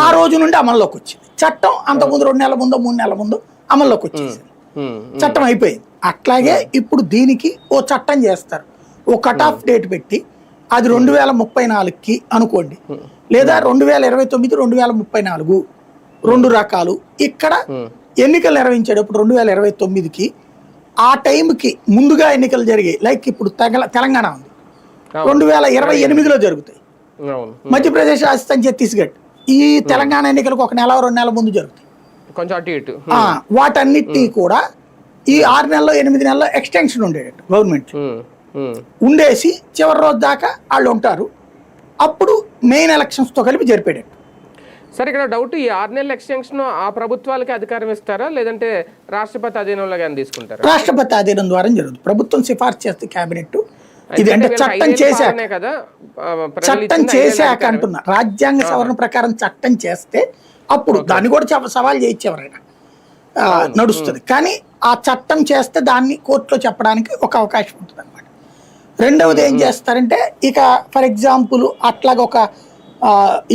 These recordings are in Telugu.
ఆ రోజు నుండి అమల్లోకి వచ్చింది చట్టం. అంతకుముందు 2 నెలల ముందో 3 నెలల ముందు అమల్లోకి వచ్చేసింది, చట్టం అయిపోయింది. అట్లాగే ఇప్పుడు దీనికి ఓ చట్టం చేస్తారు, ఓ కట్ ఆఫ్ డేట్ పెట్టి, అది 2034కి అనుకోండి, లేదా 2029, 2034 2 రకాలు. ఇక్కడ ఎన్నికలు నిర్వహించేటప్పుడు 2029కి ఆ టైంకి ముందుగా ఎన్నికలు జరిగాయి. లైక్ ఇప్పుడు తెలంగాణ ఉంది, 2028లో జరుగుతాయి. మధ్యప్రదేశ్, రాజస్థాన్, ఛత్తీస్గఢ్ ఈ తెలంగాణ ఎన్నికలకు 1 నెల 2 నెలల ముందు జరుగుతాయి. వాటన్నిటి కూడా ఈ 6 నెలల్లో 8 నెలల్లో ఎక్స్టెన్షన్ ఉండేటట్టు గవర్నమెంట్ ఉండేసి చివరి రోజు దాకా వాళ్ళు ఉంటారు. అప్పుడు మెయిన్ ఎలక్షన్స్ తో కలిపి జరిపేటట్టు. సరే, ఇక్కడ డౌట్, ఈ 6 నెలల ఎక్స్టెన్షన్ ఆ ప్రభుత్వాలకి అధికారం ఇస్తారా, లేదంటే రాష్ట్రపతి అధీనంలో కానీ తీసుకుంటారా? రాష్ట్రపతి అధీనం ద్వారా జరుగుతుంది. ప్రభుత్వం సిఫార్సు చేస్తే క్యాబినెట్ ఇది అంటే చట్టం చేశాక కదా, చట్టం చేశాక అంటున్నా, రాజ్యాంగ సవరణ ప్రకారం చట్టం చేస్తే అప్పుడు దాన్ని కూడా సవాల్ చేయొచ్చు ఎవరైనా, నడుస్తుంది. కానీ ఆ చట్టం చేస్తే దాన్ని కోర్టులో చెప్పడానికి ఒక అవకాశం ఉంటుంది అనమాట. రెండవది ఏం చేస్తారంటే, ఇక ఫర్ ఎగ్జాంపుల్ అట్లాగ ఒక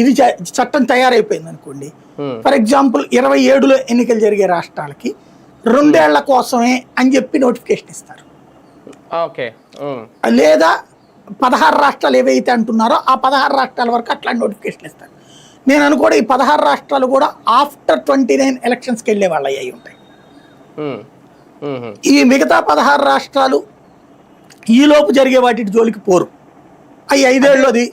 ఇది చట్టం తయారైపోయింది అనుకోండి, ఫర్ ఎగ్జాంపుల్ 27లో ఎన్నికలు జరిగే రాష్ట్రాలకి 2 ఏళ్ల కోసమే అని చెప్పి నోటిఫికేషన్ ఇస్తారు. లేదా 16 రాష్ట్రాలు ఏవైతే అంటున్నారో ఆ 16 రాష్ట్రాల వరకు అట్లాంటి నోటిఫికేషన్ ఇస్తారు. నేను అనుకోవడం ఈ 16 రాష్ట్రాలు కూడా ఆఫ్టర్ 29 ఎలక్షన్స్కి వెళ్ళే వాళ్ళు అయ్యి ఉంటాయి. ఈ మిగతా 16 రాష్ట్రాలు ఈ లోపు జరిగే వాటి జోలికి పోరు. అవి 5 ఏళ్ళలోది